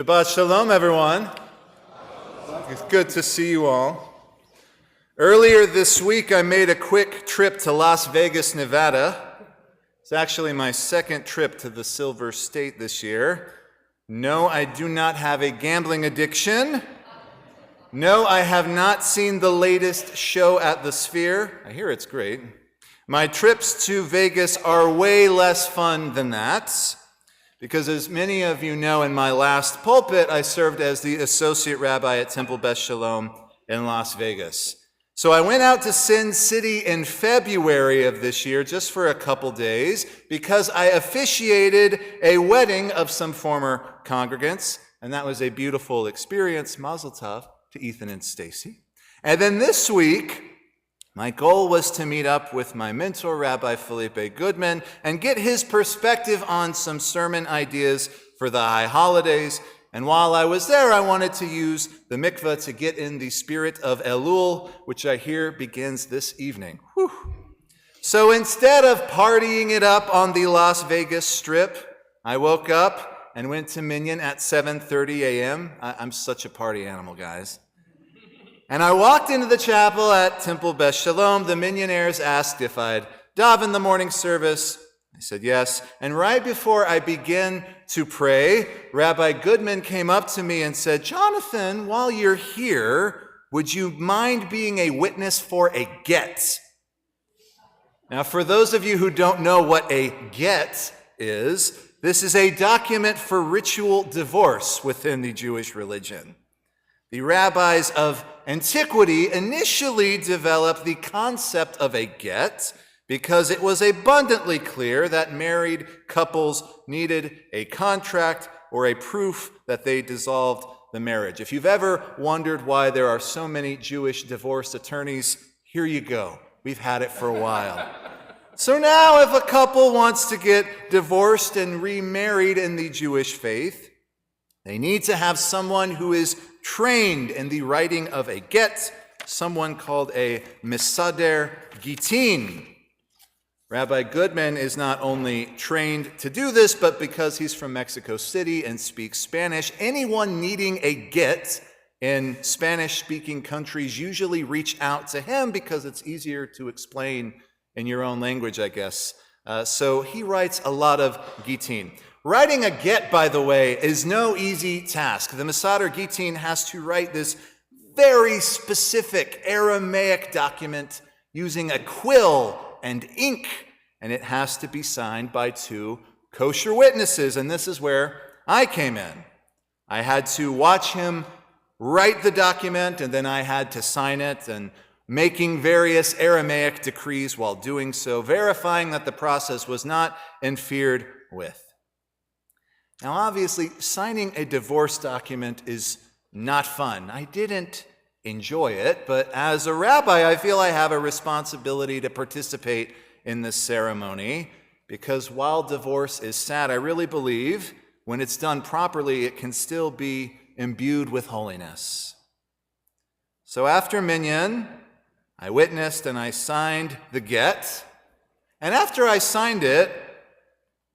Shabbat shalom, everyone. It's good to see you all. Earlier this week, I made a quick trip to Las Vegas, Nevada. It's actually my second trip to the Silver State this year. No, I do not have a gambling addiction. No, I have not seen the latest show at the Sphere. I hear it's great. My trips to Vegas are way less fun than that. Because as many of you know, in my last pulpit, I served as the associate rabbi at Temple Beth Shalom in Las Vegas. So I went out to Sin City in February of this year just for a couple days because I officiated a wedding of some former congregants, and that was a beautiful experience. Mazel tov to Ethan and Stacy. And then this week, my goal was to meet up with my mentor, Rabbi Felipe Goodman, and get his perspective on some sermon ideas for the high holidays. And while I was there, I wanted to use the mikveh to get in the spirit of Elul, which I hear begins this evening. Whew. So instead of partying it up on the Las Vegas Strip, I woke up and went to Minyan at 7:30 a.m. I'm such a party animal, guys. And I walked into the chapel at Temple Beth Shalom. The Minyonaires asked if I'd daven the morning service. I said yes. And right before I began to pray, Rabbi Goodman came up to me and said, "Jonathan, while you're here, would you mind being a witness for a get?" Now, for those of you who don't know what a get is, this is a document for ritual divorce within the Jewish religion. The rabbis of antiquity initially developed the concept of a get because it was abundantly clear that married couples needed a contract or a proof that they dissolved the marriage. If you've ever wondered why there are so many Jewish divorce attorneys, here you go. We've had it for a while. So now if a couple wants to get divorced and remarried in the Jewish faith, they need to have someone who is trained in the writing of a get, someone called a misader gitin. Rabbi Goodman is not only trained to do this, but because he's from Mexico City and speaks Spanish, anyone needing a get in Spanish-speaking countries usually reach out to him because it's easier to explain in your own language, I guess. So he writes a lot of gitin. Writing a get, by the way, is no easy task. The Misader Gitin has to write this very specific Aramaic document using a quill and ink, and it has to be signed by two kosher witnesses, and this is where I came in. I had to watch him write the document, and then I had to sign it, and making various Aramaic decrees while doing so, verifying that the process was not interfered with. Now, obviously, signing a divorce document is not fun. I didn't enjoy it, but as a rabbi, I feel I have a responsibility to participate in this ceremony because while divorce is sad, I really believe when it's done properly, it can still be imbued with holiness. So after Minyan, I witnessed and I signed the get, and after I signed it,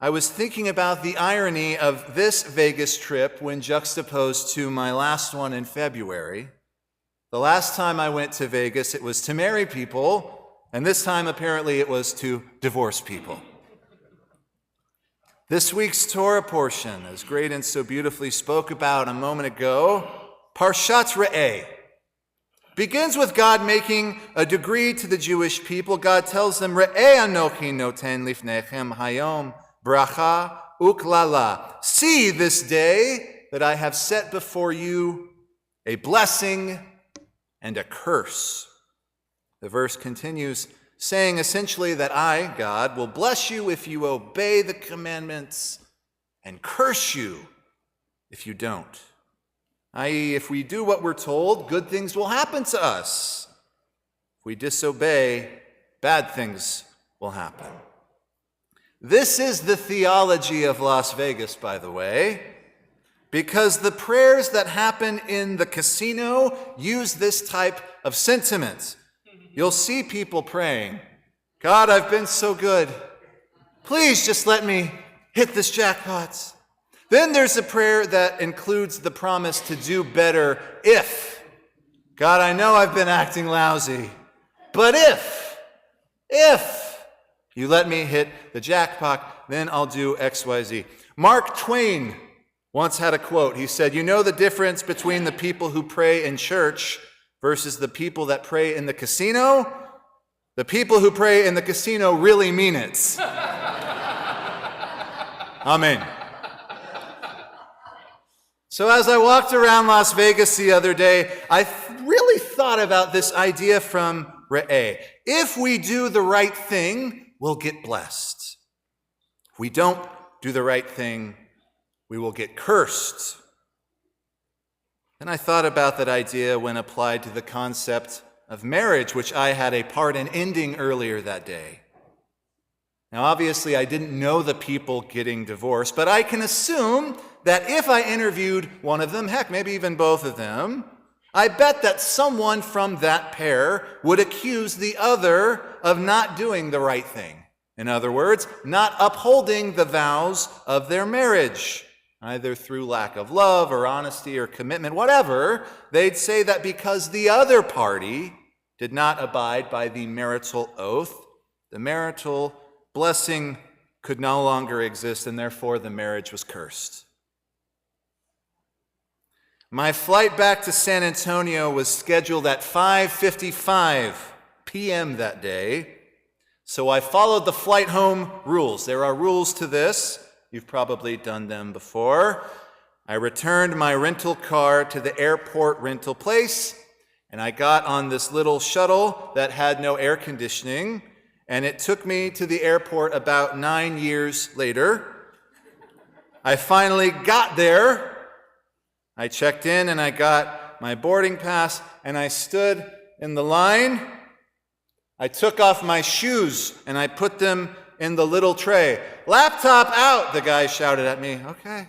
I was thinking about the irony of this Vegas trip when juxtaposed to my last one in February. The last time I went to Vegas, it was to marry people, and this time apparently it was to divorce people. This week's Torah portion, as Graydon so beautifully spoke about a moment ago, Parshat Rabbi, begins with God making a decree to the Jewish people. God tells them, "Re'eh anochi noten lifnechem hayom bracha uklala." See this day that I have set before you a blessing and a curse. The verse continues, saying essentially that I, God, will bless you if you obey the commandments and curse you if you don't. I.e., if we do what we're told, good things will happen to us. If we disobey, bad things will happen. This is the theology of Las Vegas, by the way, because the prayers that happen in the casino use this type of sentiment. You'll see people praying, "God, I've been so good. Please just let me hit this jackpot. Then there's a prayer that includes the promise to do better if. God, I know I've been acting lousy, but if you let me hit the jackpot, then I'll do XYZ. Mark Twain once had a quote. He said, "You know the difference between the people who pray in church versus the people that pray in the casino? The people who pray in the casino really mean it." Amen. So as I walked around Las Vegas the other day, I really thought about this idea from Rabbi. If we do the right thing, we'll get blessed. If we don't do the right thing, we will get cursed. Then I thought about that idea when applied to the concept of marriage, which I had a part in ending earlier that day. Now, obviously, I didn't know the people getting divorced, but I can assume that if I interviewed one of them, heck, maybe even both of them, I bet that someone from that pair would accuse the other of not doing the right thing. In other words, not upholding the vows of their marriage, either through lack of love or honesty or commitment, whatever. They'd say that because the other party did not abide by the marital oath, the marital blessing could no longer exist, and therefore the marriage was cursed. My flight back to San Antonio was scheduled at 5:55 p.m. that day, so I followed the flight home rules. There are rules to this. You've probably done them before. I returned my rental car to the airport rental place, and I got on this little shuttle that had no air conditioning, and it took me to the airport about 9 years later. I finally got there. I checked in and I got my boarding pass and I stood in the line. I took off my shoes and I put them in the little tray. "Laptop out," the guy shouted at me. Okay.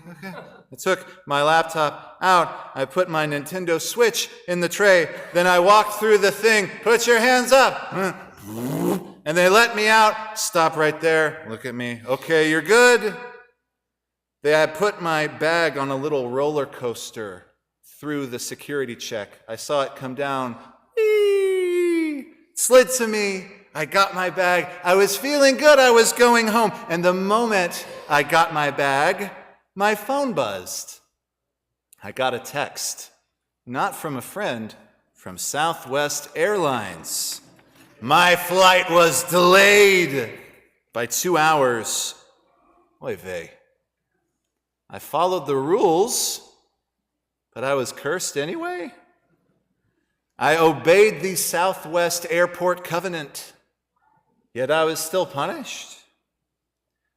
I took my laptop out. I put my Nintendo Switch in the tray. Then I walked through the thing. "Put your hands up." And they let me out. "Stop right there. Look at me." "Okay, you're good." I put my bag on a little roller coaster through the security check. I saw it come down. Slid to me. I got my bag. I was feeling good. I was going home. And the moment I got my bag, my phone buzzed. I got a text. Not from a friend, from Southwest Airlines. My flight was delayed by 2 hours. Oy vey. I followed the rules, but I was cursed anyway. I obeyed the Southwest Airport covenant, yet I was still punished.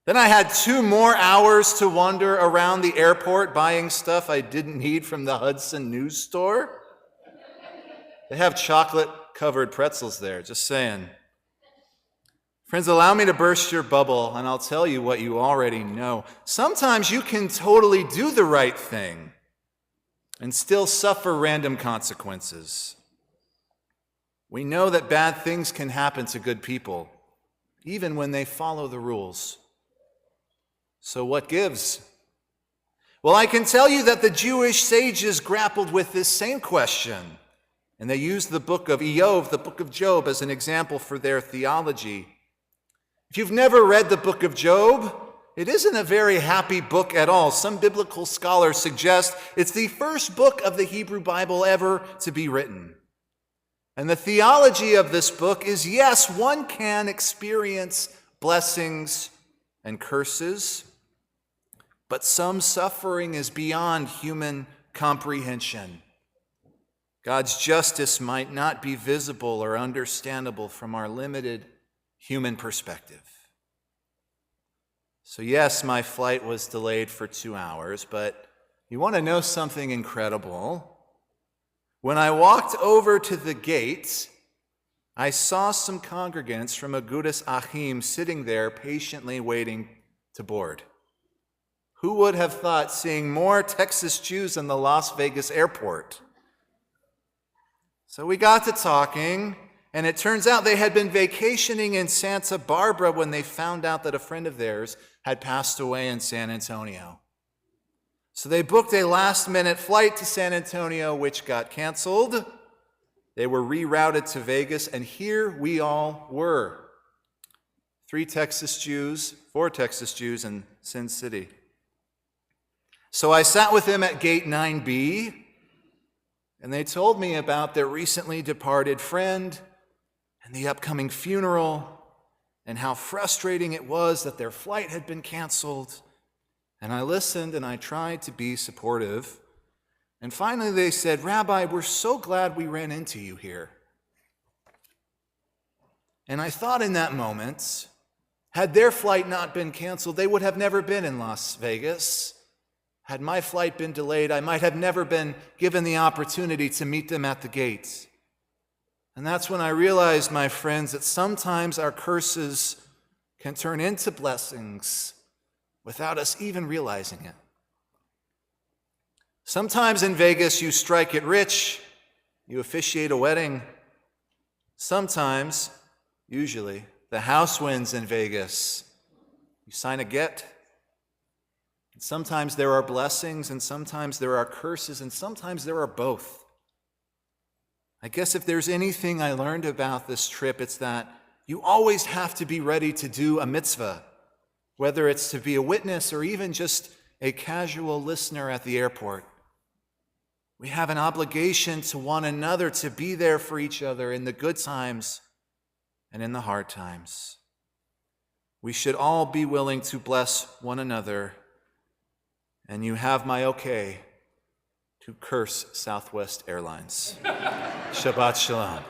Then I had 2 more hours to wander around the airport buying stuff I didn't need from the Hodson news store. They have chocolate-covered pretzels there, just saying. Friends, allow me to burst your bubble, and I'll tell you what you already know. Sometimes you can totally do the right thing and still suffer random consequences. We know that bad things can happen to good people, even when they follow the rules. So what gives? Well, I can tell you that the Jewish sages grappled with this same question, and they used the book of Iyov, the book of Job, as an example for their theology. If you've never read the book of Job, it isn't a very happy book at all. Some biblical scholars suggest it's the first book of the Hebrew Bible ever to be written. And the theology of this book is, yes, one can experience blessings and curses, but some suffering is beyond human comprehension. God's justice might not be visible or understandable from our limited human perspective. So yes, my flight was delayed for 2 hours, but you want to know something incredible? When I walked over to the gate, I saw some congregants from Agudas Achim sitting there patiently waiting to board. Who would have thought seeing more Texas Jews in the Las Vegas airport? So we got to talking, and it turns out they had been vacationing in Santa Barbara when they found out that a friend of theirs had passed away in San Antonio. So they booked a last-minute flight to San Antonio, which got canceled. They were rerouted to Vegas, and here we all were. 4 Texas Jews in Sin City. So I sat with them at gate 9B, and they told me about their recently departed friend and the upcoming funeral and how frustrating it was that their flight had been canceled. And I listened and I tried to be supportive. And finally they said, "Rabbi, we're so glad we ran into you here." And I thought in that moment, had their flight not been canceled, they would have never been in Las Vegas. Had my flight been delayed, I might have never been given the opportunity to meet them at the gate. And that's when I realized, my friends, that sometimes our curses can turn into blessings without us even realizing it. Sometimes in Vegas, you strike it rich, you officiate a wedding. Sometimes, usually, the house wins in Vegas. You sign a get. And sometimes there are blessings, and sometimes there are curses, and sometimes there are both. I guess if there's anything I learned about this trip, it's that you always have to be ready to do a mitzvah, whether it's to be a witness or even just a casual listener at the airport. We have an obligation to one another to be there for each other in the good times and in the hard times. We should all be willing to bless one another, and you have my okay to curse Southwest Airlines. Shabbat Shalom.